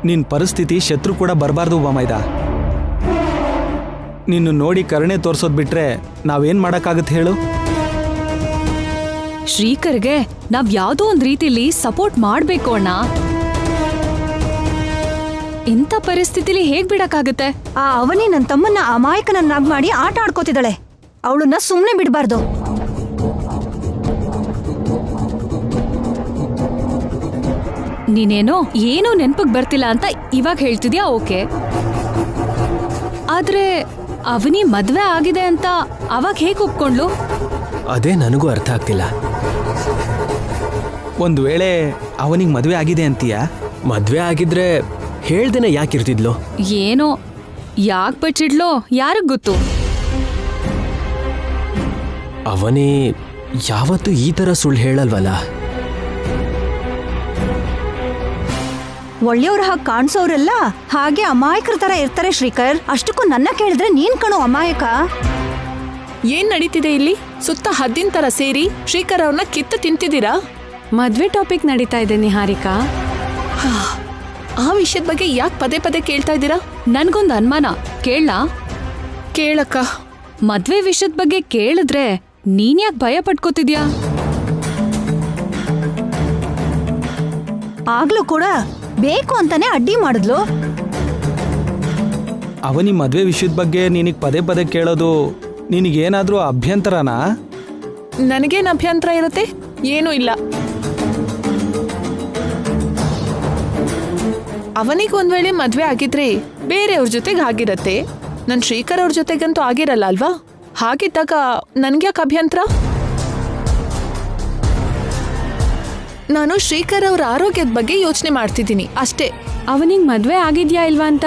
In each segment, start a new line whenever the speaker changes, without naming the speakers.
ನಿನ್ನ ಪರಿಸ್ಥಿತಿ ಶತ್ರು ಕೂಡ ಬರಬಾರ್ದು ಬಾಮೈದ. ನಿನ್ನ ನೋಡಿ ಕರುಣೆ ತೋರ್ಸೋದು ಬಿಟ್ರೆ ನಾವೇನ್ ಮಾಡೋಕ್ಕಾಗತ್ತೆ ಹೇಳು?
ಶ್ರೀಕರ್ಗೆ ನಾವ್ ಯಾವ್ದೋ ಒಂದ್ ರೀತಿಲಿ ಸಪೋರ್ಟ್ ಮಾಡ್ಬೇಕು ಅಣ್ಣ. ಇಂಥ ಪರಿಸ್ಥಿತಿಲಿ ಹೇಗ್ ಬಿಡಕ್ಕಾಗತ್ತೆ?
ಆ ಅವನಿ ನನ್ನ ತಮ್ಮನ್ನ ಅಮಾಯಕನನ್ನಾಗಿ ಮಾಡಿ ಆಟ ಆಡ್ಕೋತಿದ್ದಾಳೆ. ಅವಳನ್ನ ಸುಮ್ಮನೆ ಬಿಡಬಾರ್ದು.
ನೀನೇನೋ ಏನೋ ನೆನ್ಪಗ್ ಬರ್ತಿಲ್ಲ ಅಂತ ಇವಾಗ ಹೇಳ್ತಿದ್ಯಾ, ಓಕೆ. ಆದ್ರೆ ಅವನಿ ಮದ್ವೆ ಆಗಿದೆ ಅಂತ ಅವಾಗ ಹೇಗ್ ಒಪ್ಕೊಂಡ್ಲು?
ಅದೇ ನನಗೂ ಅರ್ಥ ಆಗ್ತಿಲ್ಲ.
ಒಂದು ವೇಳೆ ಅವನಿಗೆ ಮದುವೆ ಆಗಿದೆ ಅಂತೀಯಾ?
ಮದ್ವೆ ಆಗಿದ್ರೆ ಹೇಳ್ದೇನೆ ಯಾಕಿರ್ತಿದ್ಲು?
ಏನೋ ಯಾಕೆ ಬಚ್ಚಿಡ್ಲೋ ಯಾರಿಗ್ ಗೊತ್ತು.
ಅವನೇ ಯಾವತ್ತೂ ಈ ತರ ಸುಳ್ಳು ಹೇಳಲ್ವಲ್ಲ.
ಒಳ್ಳೆಯವ್ರ ಹಾಗೆ ಕಾಣಿಸೋರೆಲ್ಲ ಹಾಗೆ ಅಮಾಯಕರ ತರ ಇರ್ತಾರೆ ಶ್ರೀಕರ್. ಅಷ್ಟಕ್ಕೂ ನನ್ನ ಕೇಳಿದ್ರೆ ನೀನ್ ಕಣೋ ಅಮಾಯಕ.
ಏನ್ ನಡೀತಿದೆ ಇಲ್ಲಿ? ಸುತ್ತ ಹದ್ದಿನ ತರ ಸೇರಿ ಶ್ರೀಕರ್ ಅವ್ರನ್ನ ಕಿತ್ತು ತಿಂತಿದ್ದೀರಾ?
ಮದ್ವೆ ಟಾಪಿಕ್ ನಡೀತಾ ಇದೆ ನಿಹಾರಿಕಾ.
ಆ ವಿಷಯದ ಬಗ್ಗೆ ಯಾಕೆ ಪದೇ ಪದೇ ಕೇಳ್ತಾ ಇದ್ದೀರಾ?
ನನ್ಗೊಂದು ಅನುಮಾನ, ಕೇಳಲಾ?
ಕೇಳಕ್ಕ.
ಮದ್ವೆ ವಿಷಯದ ಬಗ್ಗೆ ಕೇಳಿದ್ರೆ ನೀನ್ ಯಾಕೆ ಭಯ ಪಟ್ಕೋತಿದ್ಯಾ?
ಆಗ್ಲೂ ಕೂಡ ಬೇಕು ಅಂತಾನೆ ಅಡ್ಡಿ ಮಾಡಿದ್ಲು.
ಅವನಿ ಮದುವೆ ವಿಷಯದ ಬಗ್ಗೆ ನಿನಗೆ ಪದೇ ಪದೇ ಕೇಳೋದು ನಿನಗೇನಾದ್ರೂ ಅಭ್ಯಂತರನಾ?
ನನಗೇನು ಅಭ್ಯಂತರ ಇರುತ್ತೆ? ಏನೂ ಇಲ್ಲ. ಅವನಿಗೆ ಒಂದ್ ವೇಳೆ ಮದ್ವೆ ಆಗಿದ್ರೆ ಬೇರೆಯವ್ರ ಜೊತೆಗೆ ಆಗಿರತ್ತೆ. ನನ್ ಶ್ರೀಕರ್ ಅವ್ರ ಜೊತೆಗಂತೂ ಆಗಿರಲ್ಲ ಅಲ್ವಾ? ಹಾಗಿದ್ದಾಗ ನನ್ಗ್ಯಾಕೆ ಅಭ್ಯಂತರ? ನಾನು ಶ್ರೀಕರ್ ಅವ್ರ ಆರೋಗ್ಯದ ಬಗ್ಗೆ ಯೋಚನೆ ಮಾಡ್ತಿದ್ದೀನಿ ಅಷ್ಟೇ.
ಅವನಿಗೆ ಮದ್ವೆ ಆಗಿದ್ಯಾ ಇಲ್ವಾ ಅಂತ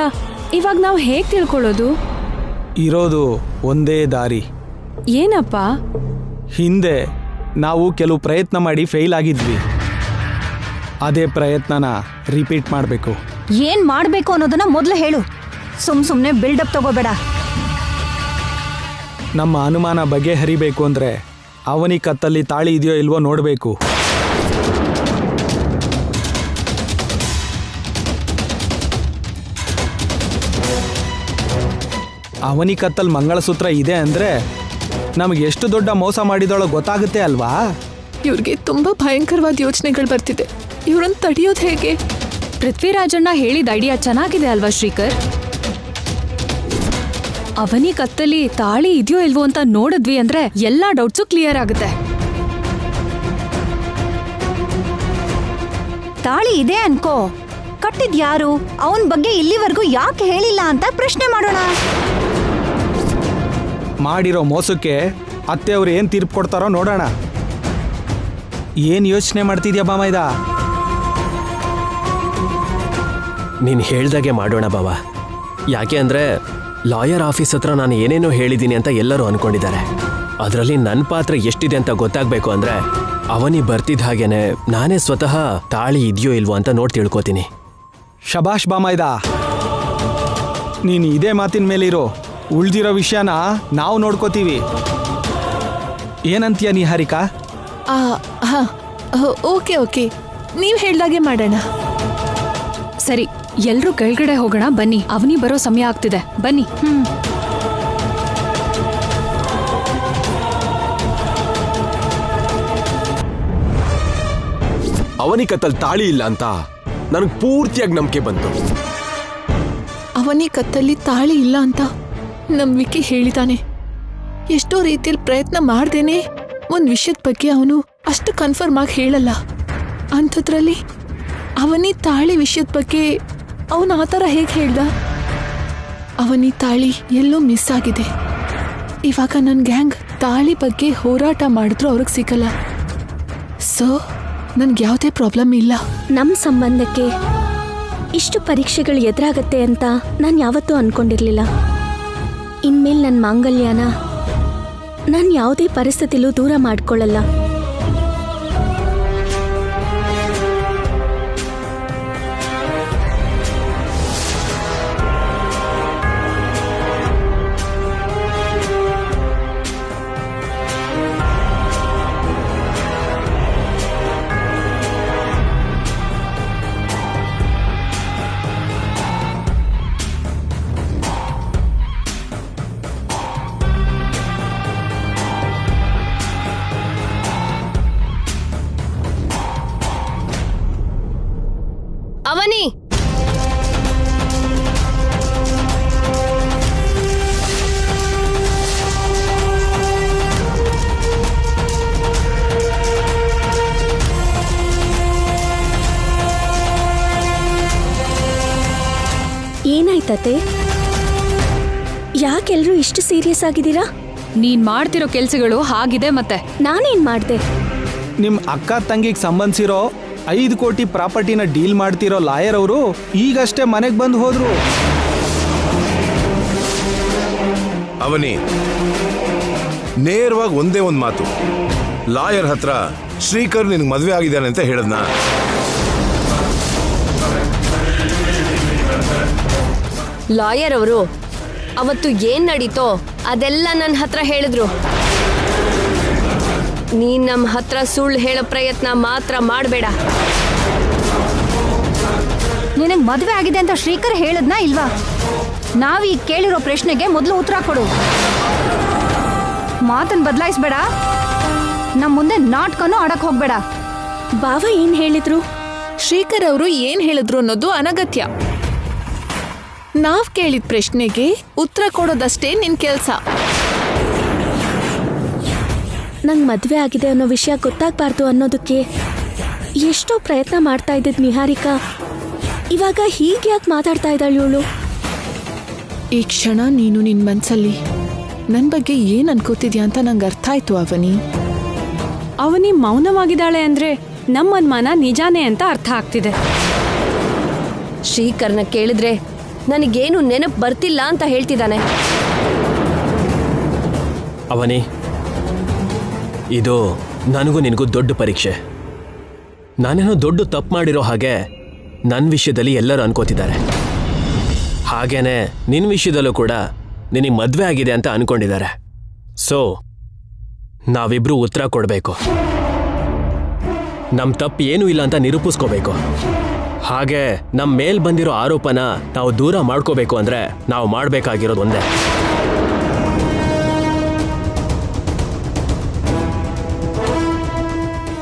ಇವಾಗ ನಾವು ಹೇಗ್ ತಿಳ್ಕೊಳ್ಳೋದು?
ಇರೋದು ಒಂದೇ ದಾರಿ.
ಏನಪ್ಪ?
ಹಿಂದೆ ನಾವು ಕೆಲವು ಪ್ರಯತ್ನ ಮಾಡಿ ಫೇಲ್ ಆಗಿದ್ವಿ. ಅದೇ ಪ್ರಯತ್ನನ ರಿಪೀಟ್ ಮಾಡಬೇಕು.
ಏನ್ ಮಾಡ್ಬೇಕು ಅನ್ನೋದನ್ನ ಮೊದ್ಲು ಹೇಳು. ಸುಮ್ನೆ ಬಿಲ್ಡಪ್ ತಗೋಬೇಡ.
ನಮ್ಮ ಅನುಮಾನ ಬಗೆಹರಿಬೇಕು ಅಂದ್ರೆ ಅವನಿ ಕತ್ತಲ್ಲಿ ತಾಳಿ ಇದೆಯೋ ಇಲ್ವೋ ನೋಡಬೇಕು. ಅವನಿ ಕತ್ತಲ್ ಮಂಗಳಸೂತ್ರ ಇದೆ ಅಂದ್ರೆ ನಮಗೆ ಎಷ್ಟು ದೊಡ್ಡ ಮೋಸ ಮಾಡಿದೊಳೋ ಗೊತ್ತಾಗುತ್ತೆ ಅಲ್ವಾ?
ಇವ್ರಿಗೆ ತುಂಬಾ ಭಯಂಕರವಾದ ಯೋಚನೆಗಳು ಬರ್ತಿದೆ. ಇವ್ರನ್ನ ತಡೆಯೋದು ಹೇಗೆ?
ಪೃಥ್ವಿರಾಜಣ್ಣ ಹೇಳಿದ ಐಡಿಯಾ ಚೆನ್ನಾಗಿದೆ ಅಲ್ವಾ ಶ್ರೀಕರ್? ಅವನಿ ಕತ್ತಲ್ಲಿ ತಾಳಿ ಇದೆಯೋ ಇಲ್ವೋ ಅಂತ ನೋಡಿದ್ವಿ ಅಂದ್ರೆ ಎಲ್ಲಾ ಡೌಟ್ಸು ಕ್ಲಿಯರ್ ಆಗುತ್ತೆ.
ತಾಳಿ ಇದೆ ಅನ್ಕೋ, ಕಟ್ಟಿದ್ ಯಾರು, ಅವನ್ ಬಗ್ಗೆ ಇಲ್ಲಿವರೆಗೂ ಯಾಕೆ ಹೇಳಿಲ್ಲ ಅಂತ ಪ್ರಶ್ನೆ ಮಾಡೋಣ.
ಮಾಡಿರೋ ಮೋಸಕ್ಕೆ ಅತ್ತೆಯವರು ಏನ್ ತೀರ್ಪು ಕೊಡ್ತಾರೋ ನೋಡೋಣ. ಏನ್ ಯೋಚನೆ ಮಾಡ್ತಿದ್ಯಾ ಬಾಮೈದ?
ನೀನು ಹೇಳ್ದಾಗೆ ಮಾಡೋಣ ಬಾವ. ಯಾಕೆ ಅಂದರೆ ಲಾಯರ್ ಆಫೀಸ್ ಹತ್ರ ನಾನು ಏನೇನೋ ಹೇಳಿದ್ದೀನಿ ಅಂತ ಎಲ್ಲರೂ ಅಂದ್ಕೊಂಡಿದ್ದಾರೆ. ಅದರಲ್ಲಿ ನನ್ನ ಪಾತ್ರ ಎಷ್ಟಿದೆ ಅಂತ ಗೊತ್ತಾಗಬೇಕು ಅಂದರೆ ಅವನಿ ಬರ್ತಿದ್ದ ಹಾಗೇನೆ ನಾನೇ ಸ್ವತಃ ತಾಳಿ ಇದೆಯೋ ಇಲ್ವೋ ಅಂತ ನೋಡಿ ತಿಳ್ಕೊತೀನಿ.
ಶಬಾಷ್ ಬಾಮೈದ, ನೀನು ಇದೇ ಮಾತಿನ ಮೇಲಿರೋ. ಉಳ್ದಿರೋ ವಿಷಯನ ನಾವು ನೋಡ್ಕೋತೀವಿ. ಏನಂತೀಯ ನಿಹಾರಿಕಾ?
ಓಕೆ ಓಕೆ, ನೀವು ಹೇಳ್ದಾಗೆ ಮಾಡೋಣ.
ಸರಿ, ಎಲ್ರೂ ಕೆಳಗಡೆ ಹೋಗೋಣ ಬನ್ನಿ. ಅವನಿ ಬರೋ ಸಮಯ ಆಗ್ತಿದೆ, ಬನ್ನಿ.
ಅವನಿ ಕತ್ತಲ್ ತಾಳಿ ಇಲ್ಲ ಅಂತ ನನಗೆ ಪೂರ್ತಿಯಾಗಿ ನಂಬಿಕೆ ಬಂತು.
ಅವನಿ ಕತ್ತಲ್ಲಿ ತಾಳಿ ಇಲ್ಲ ಅಂತ ನಂಬಿಕೆ ಹೇಳಿದಾನೆ. ಎಷ್ಟೋ ರೀತಿಯಲ್ಲಿ ಪ್ರಯತ್ನ ಮಾಡ್ದೇನೆ ಒಂದ್ ವಿಷಯದ ಬಗ್ಗೆ ಅವನು ಅಷ್ಟು ಕನ್ಫರ್ಮ್ ಆಗಿ ಹೇಳಲ್ಲ. ಅಂಥದ್ರಲ್ಲಿ ಅವನಿ ತಾಳಿ ವಿಷಯದ ಬಗ್ಗೆ ಅವನು ಆ ಥರ ಹೇಗೆ ಹೇಳ್ದ? ಅವನಿ ತಾಳಿ ಎಲ್ಲೋ ಮಿಸ್ ಆಗಿದೆ. ಇವಾಗ ನನ್ನ ಗ್ಯಾಂಗ್ ತಾಳಿ ಬಗ್ಗೆ ಹೋರಾಟ ಮಾಡಿದ್ರು ಅವ್ರಿಗೆ ಸಿಗಲ್ಲ. ಸೊ ನನ್ಗೆ ಯಾವುದೇ ಪ್ರಾಬ್ಲಮ್ ಇಲ್ಲ.
ನಮ್ಮ ಸಂಬಂಧಕ್ಕೆ ಇಷ್ಟು ಪರೀಕ್ಷೆಗಳು ಎದುರಾಗತ್ತೆ ಅಂತ ನಾನು ಯಾವತ್ತೂ ಅನ್ಕೊಂಡಿರ್ಲಿಲ್ಲ. ಇನ್ಮೇಲೆ ನನ್ನ ಮಾಂಗಲ್ಯನ ನಾನು ಯಾವುದೇ ಪರಿಸ್ಥಿತಿಲೂ ದೂರ ಮಾಡ್ಕೊಳ್ಳಲ್ಲ. ಏನಾಯ್ತತೆ? ಯಾಕೆಲ್ರೂ ಇಷ್ಟು ಸೀರಿಯಸ್ ಆಗಿದ್ದೀರಾ?
ನೀನ್ ಮಾಡ್ತಿರೋ ಕೆಲ್ಸಗಳು ಹಾಗಿದೆ ಮತ್ತೆ.
ನಾನೇನ್ ಮಾಡ್ದೆ?
ನಿಮ್ಮ ಅಕ್ಕ ತಂಗಿಗೆ ಸಂಬಂಧಿಸಿರೋ 5 ಕೋಟಿ ಪ್ರಾಪರ್ಟಿನ ಡೀಲ್ ಮಾಡ್ತಿರೋ ಲಾಯರ್ ಅವರು ಈಗಷ್ಟೇ ಮನೆಗೆ ಬಂದು ಹೋದ್ರು.
ಅವನಿ ನೇರವಾಗಿ ಒಂದೇ ಒಂದು ಮಾತು, ಲಾಯರ್ ಹತ್ರ ಶ್ರೀಕರ್ ನಿನಗೆ ಮದುವೆ ಆಗಿದ್ದಾನೆ ಅಂತ ಹೇಳದ್ನ?
ಲಾಯರ್ ಅವರು ಅವತ್ತು ಏನ್ ನಡೀತೋ ಅದೆಲ್ಲ ನನ್ನ ಹತ್ರ ಹೇಳಿದ್ರು. ನೀನ್ ನಮ್ಮ ಹತ್ರ ಸುಳ್ಳು ಹೇಳೋ ಪ್ರಯತ್ನ ಮಾತ್ರ ಮಾಡಬೇಡ.
ನಿನಗ್ ಮದ್ವೆ ಆಗಿದೆ ಅಂತ ಶ್ರೀಕರ್ ಹೇಳದ್ನಾ ಇಲ್ವಾ? ನಾವೀಗ ಕೇಳಿರೋ ಪ್ರಶ್ನೆಗೆ ಮೊದಲು ಉತ್ತರ ಕೊಡು. ಮಾತನ್ನ ಬದಲಾಯಿಸ್ಬೇಡ, ನಮ್ಮ ಮುಂದೆ ನಾಟಕನೂ ಆಡಕ್ ಹೋಗ್ಬೇಡ.
ಬಾವ ಏನ್ ಹೇಳಿದ್ರು?
ಶ್ರೀಕರ್ ಅವರು ಏನ್ ಹೇಳಿದ್ರು ಅನ್ನೋದು ಅನಗತ್ಯ. ನಾವ್ ಕೇಳಿದ ಪ್ರಶ್ನೆಗೆ ಉತ್ತರ ಕೊಡೋದಷ್ಟೇ ನಿನ್ ಕೆಲ್ಸ.
ನಂಗೆ ಮದ್ವೆ ಆಗಿದೆ ಅನ್ನೋ ವಿಷಯ ಗೊತ್ತಾಗ್ಬಾರ್ದು ಅನ್ನೋದಕ್ಕೆ ಎಷ್ಟೋ ಪ್ರಯತ್ನ ಮಾಡ್ತಾ ಇದ್ದಿದ್ ನಿಹಾರಿಕಾ ಇವಾಗ ಹೀಗೆ ಯಾಕೆ ಮಾತಾಡ್ತಾ ಇದ್ದಾಳೆ ಇವಳು?
ಈ ಕ್ಷಣ ನೀನು ನಿನ್ ಮನ್ಸಲ್ಲಿ ನನ್ ಬಗ್ಗೆ ಏನ್ ಅನ್ಕೋತಿದ್ಯಾ ಅಂತ ನಂಗೆ ಅರ್ಥ ಆಯ್ತು ಅವನಿ.
ಅವನಿ ಮೌನವಾಗಿದ್ದಾಳೆ ಅಂದ್ರೆ ನಮ್ಮ ಅನುಮಾನ ನಿಜಾನೇ ಅಂತ ಅರ್ಥ ಆಗ್ತಿದೆ.
ಶ್ರೀಕರ್ನ ಕೇಳಿದ್ರೆ ನನಗೇನು ನೆನಪು ಬರ್ತಿಲ್ಲ ಅಂತ ಹೇಳ್ತಿದ್ದಾನೆ.
ಅವನಿ, ಇದು ನನಗೂ ನಿನಗೂ ದೊಡ್ಡ ಪರೀಕ್ಷೆ. ನಾನೇನೋ ದೊಡ್ಡ ತಪ್ಪು ಮಾಡಿರೋ ಹಾಗೆ ನನ್ನ ವಿಷಯದಲ್ಲಿ ಎಲ್ಲರೂ ಅನ್ಕೋತಿದ್ದಾರೆ. ಹಾಗೇನೆ ನಿನ್ನ ವಿಷಯದಲ್ಲೂ ಕೂಡ ನಿನಗೆ ಮದುವೆ ಆಗಿದೆ ಅಂತ ಅನ್ಕೊಂಡಿದ್ದಾರೆ. ಸೊ ನಾವಿಬ್ರು ಉತ್ತರ ಕೊಡಬೇಕು. ನಮ್ಮ ತಪ್ಪು ಏನೂ ಇಲ್ಲ ಅಂತ ನಿರೂಪಿಸ್ಕೋಬೇಕು. ಹಾಗೆ ನಮ್ಮ ಮೇಲ್ ಬಂದಿರೋ ಆರೋಪನ ನಾವು ದೂರ ಮಾಡ್ಕೋಬೇಕು ಅಂದ್ರೆ ನಾವು ಮಾಡಬೇಕಾಗಿರೋದು ಒಂದೇ.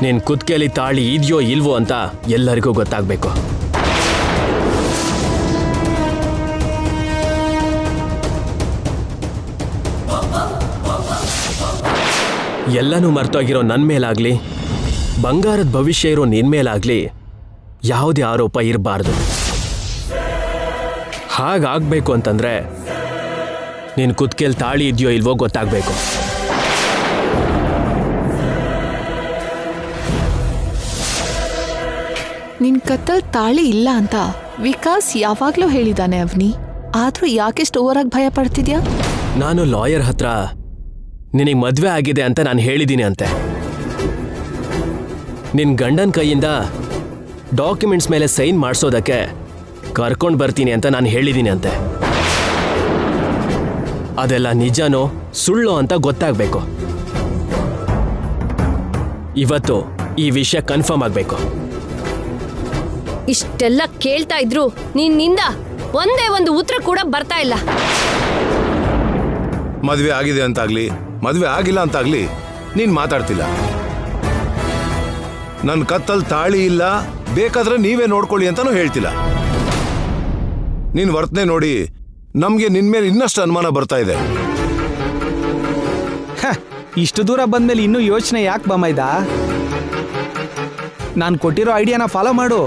ನಿನ್ ಕುತ್ತಿಗೆಯಲ್ಲಿ ತಾಳಿ ಇದೆಯೋ ಇಲ್ವೋ ಅಂತ ಎಲ್ಲರಿಗೂ ಗೊತ್ತಾಗಬೇಕು. ಎಲ್ಲನೂ ಮರ್ತೋಗಿರೋ ನನ್ನ ಮೇಲಾಗ್ಲಿ, ಬಂಗಾರದ ಭವಿಷ್ಯ ಇರೋ ನಿನ್ ಮೇಲಾಗ್ಲಿ ಯಾವುದೇ ಆರೋಪ ಇರಬಾರ್ದು. ಹಾಗಾಗಬೇಕು ಅಂತಂದ್ರೆ ನಿನ್ ಕುತ್ತಿಗೆಯಲ್ಲಿ ತಾಳಿ ಇದೆಯೋ ಇಲ್ವೋ ಗೊತ್ತಾಗಬೇಕು.
ನಿನ್ ಕತ್ತಲ್ ತಾಳಿ ಇಲ್ಲ ಅಂತ ವಿಕಾಸ್ ಯಾವಾಗ್ಲೂ ಹೇಳಿದಾನೆ ಅವನಿ. ಆದ್ರೂ ಯಾಕೆಷ್ಟು ಓವರಾಗಿ ಭಯ ಪಡ್ತಿದ್ಯಾ?
ನಾನು ಲಾಯರ್ ಹತ್ರ ನಿನಗೆ ಮದುವೆ ಆಗಿದೆ ಅಂತ ನಾನು ಹೇಳಿದ್ದೀನಿ ಅಂತೆ. ನಿನ್ನ ಗಂಡನ ಕೈಯಿಂದ ಡಾಕ್ಯುಮೆಂಟ್ಸ್ ಮೇಲೆ ಸೈನ್ ಮಾಡಿಸೋದಕ್ಕೆ ಕರ್ಕೊಂಡು ಬರ್ತೀನಿ ಅಂತ ನಾನು ಹೇಳಿದ್ದೀನಿ ಅಂತೆ. ಅದೆಲ್ಲ ನಿಜನೋ ಸುಳ್ಳೋ ಅಂತ ಗೊತ್ತಾಗಬೇಕು. ಇವತ್ತು ಈ ವಿಷಯ ಕನ್ಫರ್ಮ್ ಆಗಬೇಕು.
ಇಷ್ಟೆಲ್ಲ ಕೇಳ್ತಾ ಇದ್ರು ನಿನ್ನಿಂದ ಒಂದೇ ಒಂದು ಉತ್ತರ ಕೂಡ ಬರ್ತಾ ಇಲ್ಲ.
ಮದುವೆ ಆಗಿದೆ ಅಂತಾಗ್ಲಿ ಮದುವೆ ಆಗಿಲ್ಲ ಅಂತಾಗ್ಲಿ ನೀನ್ ಮಾತಾಡ್ತಿಲ್ಲ. ನನ್ನ ಕತ್ತಲ್ ತಾಳಿ ಇಲ್ಲ, ಬೇಕಾದ್ರೆ ನೀವೇ ನೋಡ್ಕೊಳ್ಳಿ ಅಂತಾನು ಹೇಳ್ತಿಲ್ಲ. ನೀನ್ ವರ್ತನೆ ನೋಡಿ ನಮ್ಗೆ ನಿನ್ ಮೇಲೆ ಇನ್ನಷ್ಟು ಅನುಮಾನ ಬರ್ತಾ ಇದೆ.
ಇಷ್ಟು ದೂರ ಬಂದ್ಮೇಲೆ ಇನ್ನೂ ಯೋಚನೆ ಯಾಕೆ ಬಮ್ಮೈದ? ನಾನು ಕೊಟ್ಟಿರೋ ಐಡಿಯಾನ ಫಾಲೋ ಮಾಡು.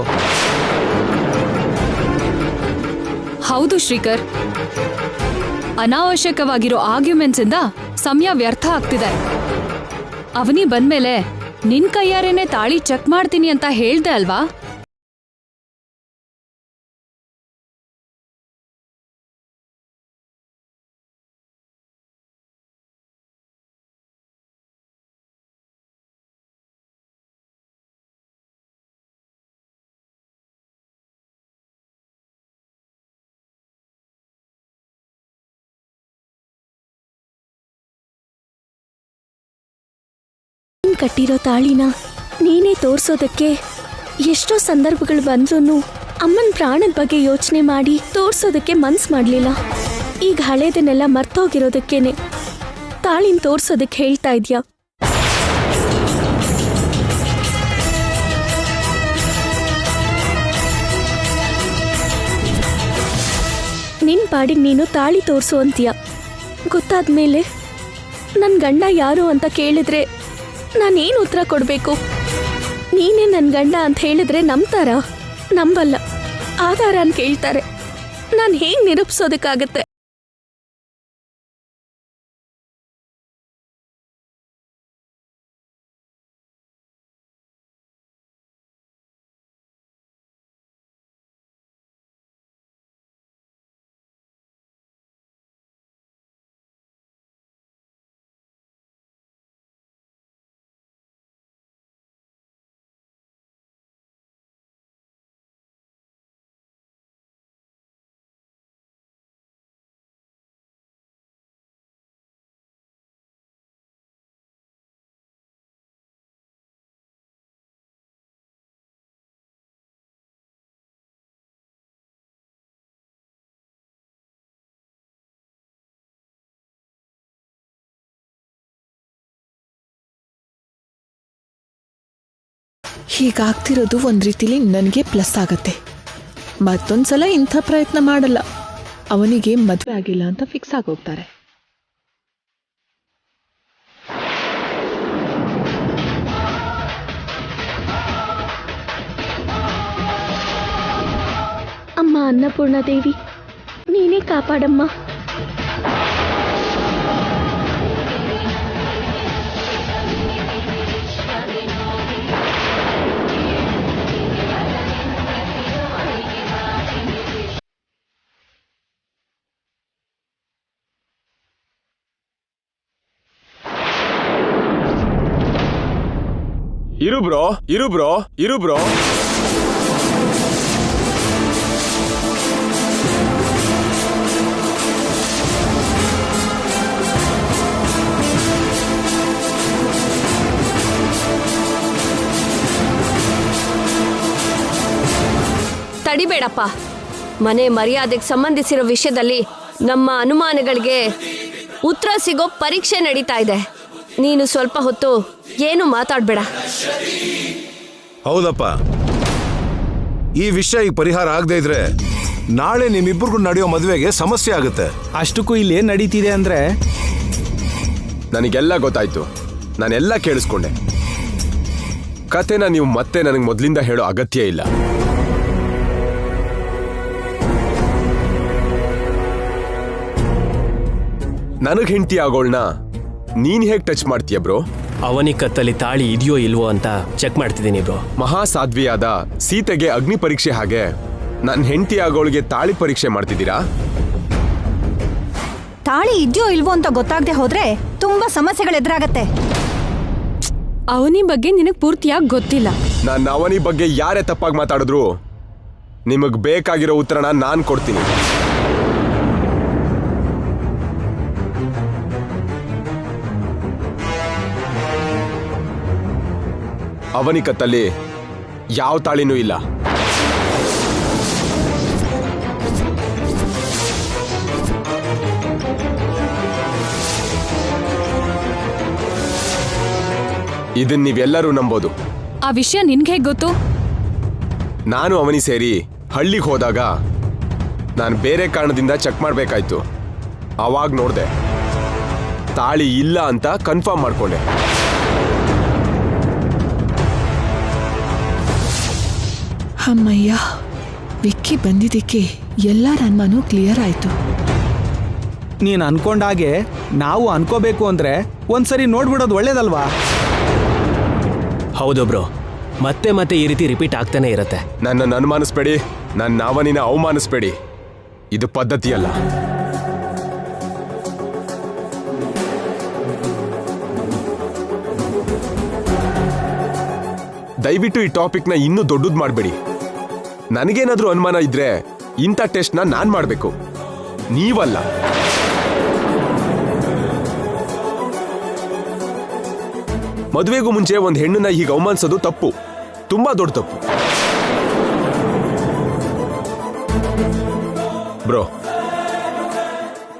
ಹೌದು ಶ್ರೀಕರ್, ಅನಾವಶ್ಯಕವಾಗಿರೋ ಆರ್ಗ್ಯುಮೆಂಟ್ಸ್ ಇಂದ ಸಮಯ ವ್ಯರ್ಥ ಆಗ್ತಿದೆ. ಅವನಿ ಬಂದ್ಮೇಲೆ ನಿನ್ ಕೈಯಾರೇನೆ ತಾಳಿ ಚೆಕ್ ಮಾಡ್ತೀನಿ ಅಂತ ಹೇಳ್ದೆ ಅಲ್ವಾ?
ಕಟ್ಟಿರೋ ತಾಳಿನ ನೀನೇ ತೋರ್ಸೋದಕ್ಕೆ ಎಷ್ಟೋ ಸಂದರ್ಭಗಳು ಬಂದ್ರೂ ಅಮ್ಮನ ಪ್ರಾಣದ ಬಗ್ಗೆ ಯೋಚನೆ ಮಾಡಿ ತೋರ್ಸೋದಕ್ಕೆ ಮನ್ಸು ಮಾಡಲಿಲ್ಲ. ಈಗ ಹಳೇದನ್ನೆಲ್ಲ ಮರ್ತೋಗಿರೋದಕ್ಕೇನೆ ತಾಳಿನ ತೋರ್ಸೋದಕ್ಕೆ ಹೇಳ್ತಾ ಇದ್ಯಾ? ನಿನ್ ಪಾಡಿಗೆ ನೀನು ತಾಳಿ ತೋರ್ಸು ಅಂತೀಯ. ಗೊತ್ತಾದ್ಮೇಲೆ ನನ್ನ ಗಂಡ ಯಾರು ಅಂತ ಕೇಳಿದ್ರೆ ನಾನೇನು ಉತ್ತರ ಕೊಡಬೇಕು? ನೀನೇ ನನ್ನ ಗಂಡ ಅಂತ ಹೇಳಿದ್ರೆ ನಂಬ್ತಾರ? ನಂಬಲ್ಲ. ಆಧಾರ ಅಂತ ಕೇಳ್ತಾರೆ. ನಾನು ಹೇಗ್ ನಿರೂಪಿಸೋದಕ್ಕಾಗತ್ತೆ?
ಹೀಗಾಗ್ತಿರೋದು ಒಂದ್ ರೀತಿಲಿ ನನಗೆ ಪ್ಲಸ್ ಆಗತ್ತೆ. ಮತ್ತೊಂದ್ಸಲ ಇಂಥ ಪ್ರಯತ್ನ ಮಾಡಲ್ಲ. ಅವನಿಗೆ ಮದುವೆ ಆಗಿಲ್ಲ ಅಂತ ಫಿಕ್ಸ್ ಆಗೋಗ್ತಾರೆ.
ಅಮ್ಮ ಅನ್ನಪೂರ್ಣಾದೇವಿ, ನೀನೇ ಕಾಪಾಡಮ್ಮ.
ಇರು ಬ್ರೋ.
ತಡಿಬೇಡಪ್ಪ. ಮನೆ ಮರ್ಯಾದೆಗೆ ಸಂಬಂಧಿಸಿರೋ ವಿಷಯದಲ್ಲಿ ನಮ್ಮ ಅನುಮಾನಗಳಿಗೆ ಉತ್ತರ ಸಿಗೋ ಪರೀಕ್ಷೆ ನಡೀತಾ ಇದೆ. ನೀನು ಸ್ವಲ್ಪ ಹೊತ್ತು ಏನು ಮಾತಾಡ್ಬೇಡ.
ಹೌದಪ್ಪ, ಈ ವಿಷಯ ಈಗ ಪರಿಹಾರ ಆಗದೆ ಇದ್ರೆ ನಾಳೆ ನಿಮ್ಮಿಬ್ಬರಿಗೂ ನಡೆಯೋ ಮದುವೆಗೆ ಸಮಸ್ಯೆ ಆಗುತ್ತೆ.
ಅಷ್ಟಕ್ಕೂ ಇಲ್ಲಿ ಏನ್ ನಡೀತಿದೆ ಅಂದ್ರೆ,
ನನಗೆಲ್ಲ ಗೊತ್ತಾಯ್ತು, ನಾನೆಲ್ಲ ಕೇಳಿಸ್ಕೊಂಡೆ. ಕತೆನ ನೀವು ಮತ್ತೆ ನನಗೆ ಮೊದಲಿಂದ ಹೇಳೋ ಅಗತ್ಯ ಇಲ್ಲ. ನನಗೆ ಹೆಂಡತಿ ಆಗೋಳ್ನ ನೀನ್ ಹೇಗ್ ಟಚ್ ಮಾಡ್ತೀಯ ಬ್ರೋ?
ಅವನಿ ಕತ್ತಲ್ಲಿ ತಾಳಿ ಇದೆಯೋ ಇಲ್ವೋ ಅಂತ ಚೆಕ್ ಮಾಡ್ತಿದ್ದೀನಿ ಬ್ರೋ.
ಮಹಾಸಾಧ್ವಿಯಾದ ಸೀತೆಗೆ ಅಗ್ನಿ ಪರೀಕ್ಷೆ ಹಾಗೆ ನನ್ನ ಹೆಂಡತಿ ಆಗೋಳಿಗೆ ತಾಳಿ ಪರೀಕ್ಷೆ ಮಾಡ್ತಿದ್ದೀರಾ?
ತಾಳಿ ಇದೆಯೋ ಇಲ್ವೋ ಅಂತ ಗೊತ್ತಾಗದೆ ಹೋದ್ರೆ ತುಂಬಾ ಸಮಸ್ಯೆಗಳು ಎದುರಾಗತ್ತೆ.
ಅವನಿ ಬಗ್ಗೆ ನಿನಗೆ ಪೂರ್ತಿಯಾಗಿ ಗೊತ್ತಿಲ್ಲ.
ನಾನು ಅವನಿ ಬಗ್ಗೆ ಯಾರೇ ತಪ್ಪಾಗಿ ಮಾತಾಡಿದ್ರು ನಿಮಗ್ ಬೇಕಾಗಿರೋ ಉತ್ತರನ ನಾನ್ ಕೊಡ್ತೀನಿ. ಅವನಿ ಕತ್ತಲ್ಲಿ ಯಾವ ತಾಳಿನೂ ಇಲ್ಲ. ಇದನ್ನ ನೀವೆಲ್ಲರೂ ನಂಬೋದು.
ಆ ವಿಷಯ ನಿನ್ಗೆ ಹೇಗೆ ಗೊತ್ತು?
ನಾನು ಅವನಿ ಸೇರಿ ಹಳ್ಳಿಗೆ ಹೋದಾಗ ನಾನು ಬೇರೆ ಕಾರಣದಿಂದ ಚೆಕ್ ಮಾಡಬೇಕಾಯ್ತು. ಅವಾಗ ನೋಡ್ದೆ ತಾಳಿ ಇಲ್ಲ ಅಂತ ಕನ್ಫರ್ಮ್ ಮಾಡ್ಕೊಂಡೆ.
ಅಮ್ಮಯ್ಯ, ವಿಕ್ಕಿ ಬಂದಿದ್ದಕ್ಕೆ ಎಲ್ಲರ ಅನುಮಾನ ಕ್ಲಿಯರ್ ಆಯ್ತು.
ನೀನ್ ಅನ್ಕೊಂಡಾಗೆ ನಾವು ಅನ್ಕೋಬೇಕು ಅಂದ್ರೆ ಒಂದ್ಸರಿ ನೋಡ್ಬಿಡೋದು ಒಳ್ಳೇದಲ್ವಾ?
ಹೌದು ಬ್ರೋ, ಮತ್ತೆ ಮತ್ತೆ ಈ ರೀತಿ ರಿಪೀಟ್ ಆಗ್ತಾನೆ ಇರತ್ತೆ.
ನನ್ನನ್ನು ಅನುಮಾನಿಸ್ಬೇಡಿ, ನನ್ನ ಅವನಿನ ಅವಮಾನಿಸ್ಬೇಡಿ. ಇದು ಪದ್ಧತಿಯಲ್ಲ. ದಯವಿಟ್ಟು ಈ ಟಾಪಿಕ್ನ ಇನ್ನೂ ದೊಡ್ಡದು ಮಾಡಬೇಡಿ. ನನಗೇನಾದ್ರೂ ಅನುಮಾನ ಇದ್ರೆ ಇಂಥ ಟೆಸ್ಟ್ನ ನಾನ್ ಮಾಡಬೇಕು, ನೀವಲ್ಲ. ಮದುವೆಗೂ ಮುಂಚೆ ಒಂದು ಹೆಣ್ಣನ್ನ ಹೀಗೆ ಅವಮಾನಿಸೋದು ತಪ್ಪು, ತುಂಬಾ ದೊಡ್ಡ ತಪ್ಪು. ಬ್ರೋ,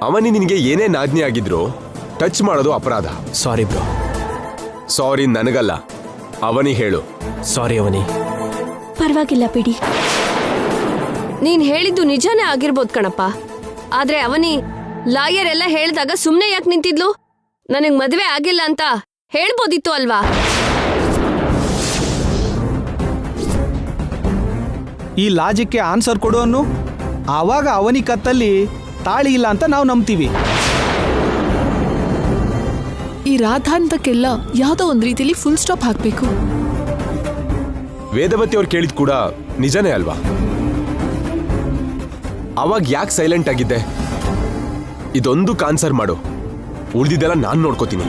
ಅವನಿ ನಿನಗೆ ಏನೇ ನಾಜ್ಞೆ ಆಗಿದ್ರು ಟಚ್ ಮಾಡೋದು ಅಪರಾಧ.
ಸಾರಿ ಬ್ರೋ.
ಸಾರಿ ನನಗಲ್ಲ, ಅವನಿ ಹೇಳು.
ಸಾರಿ ಅವನಿ.
ಪರವಾಗಿಲ್ಲ ಬಿಡಿ.
ನೀನ್ ಹೇಳಿದ್ದು ನಿಜಾನೇ ಆಗಿರ್ಬೋದು ಕಣಪ್ಪ. ಆದ್ರೆ ಅವನಿ ಲಾಯರ್ ಎಲ್ಲ ಹೇಳಿದಾಗ ಸುಮ್ನೆ ಯಾಕೆ ನಿಂತಿದ್ಲು? ನನಗ್ ಮದ್ವೆ ಆಗಿಲ್ಲ ಅಂತ ಹೇಳ್ಬೋದಿತ್ತು ಅಲ್ವಾ?
ಈ ಲಾಜಿಕ್ಗೆ ಆನ್ಸರ್ ಕೊಡು ಅನ್ನು. ಆವಾಗ ಅವನಿ ಕತ್ತಲ್ಲಿ ತಾಳಿ ಇಲ್ಲ ಅಂತ ನಾವು ನಂಬ್ತೀವಿ.
ಈ ರಾಧಾಂತಕ್ಕೆಲ್ಲ ಯಾವ್ದೋ ಒಂದ್ ರೀತಿಲಿ ಫುಲ್ ಸ್ಟಾಪ್ ಹಾಕ್ಬೇಕು.
ವೇದವತಿ ಅವ್ರು ಕೇಳಿದ್ ಕೂಡ ನಿಜನೇ ಅಲ್ವಾ? ಅವಾಗ ಯಾಕೆ ಸೈಲೆಂಟ್ ಆಗಿದ್ದೆ? ಇದೊಂದು ಆನ್ಸರ್ ಮಾಡು, ಉಳಿದಿದ್ದೆಲ್ಲ ನಾನು ನೋಡ್ಕೋತೀನಿ.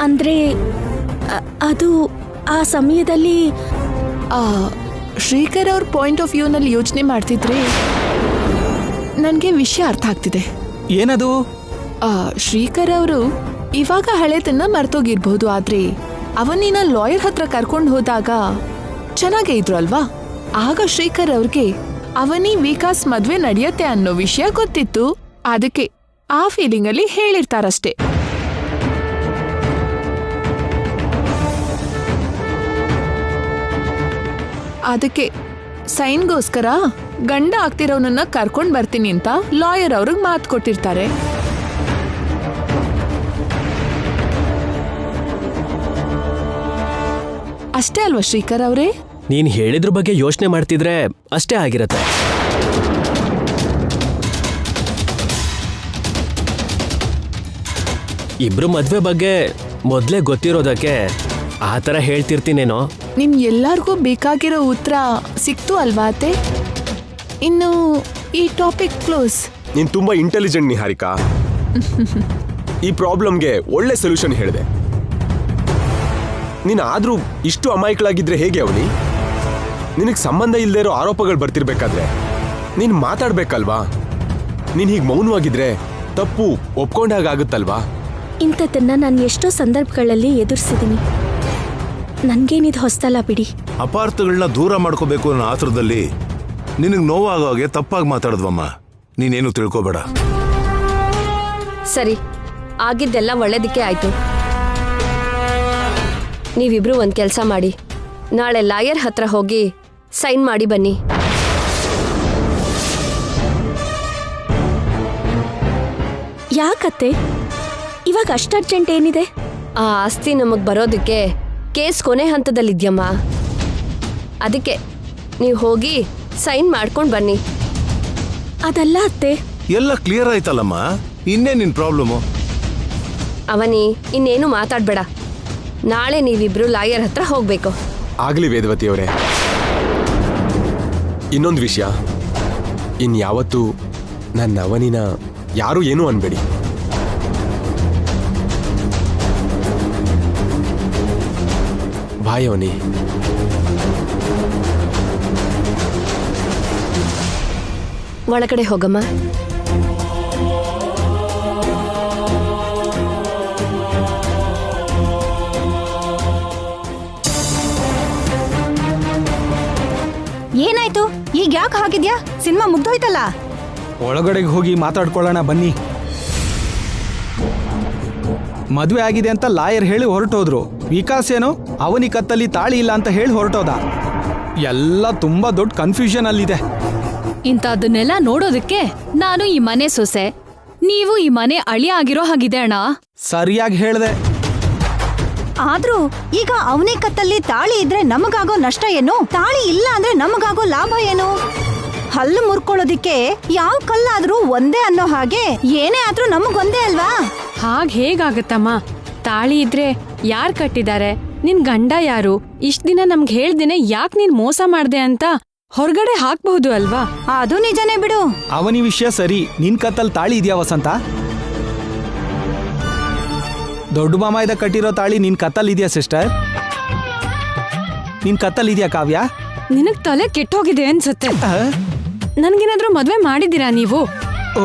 ಅಂದ್ರೆ ಅದು ಆ ಸಮಯದಲ್ಲಿ
ಶ್ರೀಕರ್ ಅವ್ರ ಪಾಯಿಂಟ್ ಆಫ್ ವ್ಯೂ ನಲ್ಲಿ ಯೋಚನೆ ಮಾಡ್ತಿದ್ರೆ ನನ್ಗೆ ವಿಷಯ ಅರ್ಥ ಆಗ್ತಿದೆ.
ಏನದು?
ಶ್ರೀಕರ್ ಅವರು ಇವಾಗ ಹಳೆತನ್ನ ಮರ್ತೋಗಿರ್ಬಹುದು, ಆದ್ರೆ ಅವನಿನ ಲಾಯರ್ ಹತ್ರ ಕರ್ಕೊಂಡು ಹೋದಾಗ ಚೆನ್ನಾಗೇ ಇದ್ರು ಅಲ್ವಾ? ಆಗ ಶ್ರೀಕರ್ ಅವ್ರಿಗೆ ಅವನಿ ವಿಕಾಸ್ ಮದ್ವೆ ನಡೆಯತ್ತೆ ಅನ್ನೋ ವಿಷಯ ಗೊತ್ತಿತ್ತು. ಅದಕ್ಕೆ ಆ ಫೀಲಿಂಗ್ ಅಲ್ಲಿ ಹೇಳಿರ್ತಾರಷ್ಟೇ. ಅದಕ್ಕೆ ಸೈನ್ಗೋಸ್ಕರ ಗಂಡ ಆಗ್ತಿರೋನನ್ನ ಕರ್ಕೊಂಡ್ ಬರ್ತೀನಿ ಅಂತ ಲಾಯರ್ ಅವ್ರಿಗೆ ಮಾತು ಕೊಟ್ಟಿರ್ತಾರೆ. ಅಷ್ಟೇ ಅಲ್ವಾ ಶ್ರೀಕರ್ ಅವರೇ?
ನೀನ್ ಹೇಳಿದ್ರ ಬಗ್ಗೆ ಯೋಚನೆ ಮಾಡ್ತಿದ್ರೆ ಅಷ್ಟೇ ಆಗಿರತ್ತೆ. ಇಬ್ರು ಮದ್ವೆ ಬಗ್ಗೆ ಮೊದ್ಲೇ ಗೊತ್ತಿರೋದಕ್ಕೆ ಆ ಥರ ಹೇಳ್ತಿರ್ತೀನೇನೋ.
ನಿಮ್ ಎಲ್ಲಾರ್ಗೂ ಬೇಕಾಗಿರೋ ಉತ್ತರ ಸಿಕ್ತು ಅಲ್ವಾ ಅತ್ತೆ? ಇನ್ನು ಈ ಟಾಪಿಕ್ ಕ್ಲೋಸ್.
ನೀನ್ ತುಂಬಾ ಇಂಟೆಲಿಜೆಂಟ್ ನಿಹಾರಿಕಾ. ಈ ಪ್ರಾಬ್ಲಮ್ಗೆ ಒಳ್ಳೆ ಸೊಲ್ಯೂಷನ್ ಹೇಳಿದೆ. ನೀನ್ ಆದ್ರೂ ಇಷ್ಟು ಅಮಾಯಕಳಾಗಿದ್ರೆ ಹೇಗೆ ಅವನಿ? ನಿನಗೆ ಸಂಬಂಧ ಇಲ್ಲದೆ ಇರೋ ಆರೋಪಗಳು ಬರ್ತಿರ್ಬೇಕಾದ್ರೆ ನೀನ್ ಮಾತಾಡ್ಬೇಕಲ್ವಾ? ನೀನ್ ಹೀಗೆ ಮೌನವಾಗಿದ್ರೆ ತಪ್ಪು ಒಪ್ಕೊಂಡಾಗುತ್ತಲ್ವಾ?
ಇಂಥದ್ದನ್ನ ನಾನು ಎಷ್ಟೋ ಸಂದರ್ಭಗಳಲ್ಲಿ ಎದುರಿಸಿದ್ದೀನಿ. ನನ್ಗೇನಿದು ಹೊಸ್ತಲ್ಲ ಬಿಡಿ.
ಅಪಾರ್ಥಗಳನ್ನ ದೂರ ಮಾಡ್ಕೋಬೇಕು ಅನ್ನೋ ಆತರದಲ್ಲಿ ನಿನಗೆ ನೋವಾಗೋ ಹಾಗೆ ತಪ್ಪಾಗಿ ಮಾತಾಡಿದ್ವಮ್ಮ. ನೀನೇನು ತಿಳ್ಕೊಬೇಡ.
ಸರಿ, ಆಗಿದ್ದೆಲ್ಲ ಒಳ್ಳೇದಕ್ಕೆ ಆಯ್ತು. ನೀವಿಬ್ರು ಒಂದ್ ಕೆಲಸ ಮಾಡಿ, ನಾಳೆ ಲಾಯರ್ ಹತ್ರ ಹೋಗಿ ಸೈನ್ ಮಾಡಿ ಬನ್ನಿ.
ಯಾಕತ್ತೆ ಇವಾಗ ಅಷ್ಟು ಅರ್ಜೆಂಟ್ ಏನಿದೆ?
ಆ ಆಸ್ತಿ ನಮಗ್ ಬರೋದಕ್ಕೆ ಕೇಸ್ ಕೊನೆ ಹಂತದಲ್ಲಿದ್ಯಮ್ಮ. ಅದಕ್ಕೆ ನೀವು ಹೋಗಿ ಸೈನ್ ಮಾಡ್ಕೊಂಡು ಬನ್ನಿ.
ಅದಲ್ಲ ಅತ್ತೆ.
ಎಲ್ಲ ಕ್ಲಿಯರ್ ಆಯ್ತಲ್ಲಮ್ಮ, ಇನ್ನೇ ನಿನ್ ಪ್ರಾಬ್ಲಮು?
ಅವನಿ, ಇನ್ನೇನು ಮಾತಾಡ್ಬೇಡ. ನಾಳೆ ನೀವಿಬ್ರು ಲಾಯರ್ ಹತ್ರ ಹೋಗ್ಬೇಕು.
ಆಗ್ಲಿ ವೇದವತಿ ಅವರೇ. ಇನ್ನೊಂದು ವಿಷಯ, ಇನ್ಯಾವತ್ತೂ ನನ್ನ ಅವನಿನ ಯಾರೂ ಏನೂ ಅನ್ಬೇಡಿ. ಬಾಯ್ ಅವನಿ.
ಒಳಗಡೆ ಹೋಗಮ್ಮ.
ಏನಾಯ್ತು? ಈಗ ಯಾಕೆ ಹಾಗಿದ್ಯಾ? ಸಿನಿಮಾ ಮುಗ್ದೋಯ್ತಲ್ಲ.
ಒಳಗಡೆಗೆ ಹೋಗಿ ಮಾತಾಡ್ಕೊಳ್ಳೋಣ ಬನ್ನಿ. ಮದುವೆ ಆಗಿದೆ ಅಂತ ಲಾಯರ್ ಹೇಳಿ ಹೊರಟೋದ್ರು. ವಿಕಾಸ್ ಏನೋ ಅವನಿ ಕತ್ತಲ್ಲಿ ತಾಳಿ ಇಲ್ಲ ಅಂತ ಹೇಳಿ ಹೊರಟೋದ. ಎಲ್ಲ ತುಂಬಾ ದೊಡ್ಡ ಕನ್ಫ್ಯೂಷನ್ ಅಲ್ಲಿದೆ.
ಇಂಥದ್ದನ್ನೆಲ್ಲ ನೋಡೋದಕ್ಕೆ ನಾನು ಈ ಮನೆ ಸೊಸೆ, ನೀವು ಈ ಮನೆ ಅಳಿಯ ಆಗಿರೋ ಹಾಗಿದೆ ಅಣ್ಣ.
ಸರಿಯಾಗಿ ಹೇಳ್ದೆ.
ಆದ್ರೂ ಈಗ ಅವನಿ ಕತ್ತಲ್ಲಿ ತಾಳಿ ಇದ್ರೆ ನಮಗಾಗೋ ನಷ್ಟ ಏನು? ತಾಳಿ ಇಲ್ಲ ಅಂದ್ರೆ ನಮಗಾಗೋ ಲಾಭ ಏನು? ಹಲ್ಲು ಮುರ್ಕೊಳ್ಳೋದಿಕ್ಕೆ ಯಾವ ಕಲ್ಲಾದ್ರೂ ಒಂದೇ ಅನ್ನೋ ಹಾಗೆ ಏನೇ ಆದ್ರೂ ನಮಗೊಂದೇ ಅಲ್ವಾ?
ಹಾಗ್ ಹೇಗಾಗತ್ತಮ್ಮ? ತಾಳಿ ಇದ್ರೆ ಯಾರ್ ಕಟ್ಟಿದ್ದಾರೆ? ನಿನ್ ಗಂಡ ಯಾರು? ಇಷ್ಟ ದಿನ ನಮ್ಗೆ ಹೇಳ್ದೇನೆ ಯಾಕೆ ನೀನ್ ಮೋಸ ಮಾಡ್ದೆ ಅಂತ ಹೊರಗಡೆ ಹಾಕ್ಬಹುದು ಅಲ್ವಾ?
ಅದು ನಿಜನೇ ಬಿಡು.
ಅವನಿ ವಿಷಯ ಸರಿ. ನಿನ್ ಕತ್ತಲ್ಲಿ ತಾಳಿ ಇದೆಯಾ ವಸಂತ? ದೊಡ್ಡ ಮಾಮಾಯ್ದ ಕಟ್ಟಿರೋ ತಾಳಿ ನಿನ್ ಕತ್ತಲ್ ಇದೆಯಾ ಸಿಸ್ಟರ್? ನಿನ್ ಕತ್ತಲ್ ಇದೆಯಾ ಕಾವ್ಯ?
ನಿನಗ್ ತಲೆ ಕೆಟ್ಟೋಗಿದೆ ಅನ್ಸತ್ತೆ. ನನ್ಗೇನಾದ್ರೂ ಮದ್ವೆ ಮಾಡಿದ್ದೀರಾ ನೀವು?
ಓ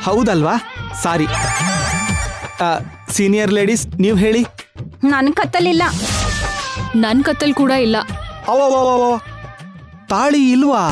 ಹೌದಲ್ವಾ? ಸಾರಿ. ಸೀನಿಯರ್ ಲೇಡೀಸ್ ನೀವು ಹೇಳಿ.
ನನ್ ಕತ್ತಲಿಲ್ಲ.
ನನ್ ಕತ್ತಲ್ ಕೂಡ ಇಲ್ಲ.
ತಾಳಿ ಇಲ್ವಾ?